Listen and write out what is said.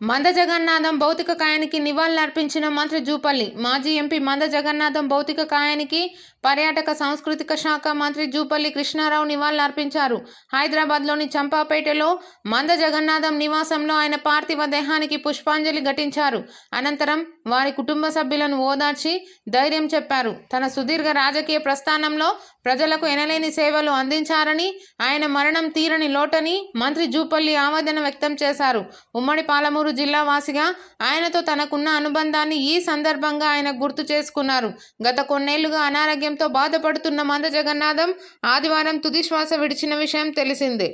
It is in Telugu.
మంద జగన్నాథం భౌతిక కాయానికి నివాళులర్పించిన మంత్రి జూపల్లి. మాజీ ఎంపీ మంద జగన్నాథం భౌతిక కాయానికి పర్యాటక సాంస్కృతిక శాఖ మంత్రి జూపల్లి కృష్ణారావు నివాళులర్పించారు. హైదరాబాద్లోని చంపాపేటలో మంద జగన్నాథం నివాసంలో ఆయన పార్థివ దేహానికి పుష్పాంజలి ఘటించారు. అనంతరం వారి కుటుంబ సభ్యులను ఓదార్చి ధైర్యం చెప్పారు. తన సుదీర్ఘ రాజకీయ ప్రస్థానంలో ప్రజలకు ఎనలేని సేవలు అందించారని, ఆయన మరణం తీరని లోటని మంత్రి జూపల్లి ఆవేదన వ్యక్తం చేశారు. ఉమ్మడి పాలమూరు జిల్లా వాసిగా ఆయనతో తనకున్న అనుబంధాన్ని ఈ సందర్భంగా ఆయన గుర్తు చేసుకున్నారు. గత కొన్నేళ్లుగా అనారోగ్యంతో బాధపడుతున్న మంద జగన్నాథం ఆదివారం తుది శ్వాస విడిచిన విషయం తెలిసిందే.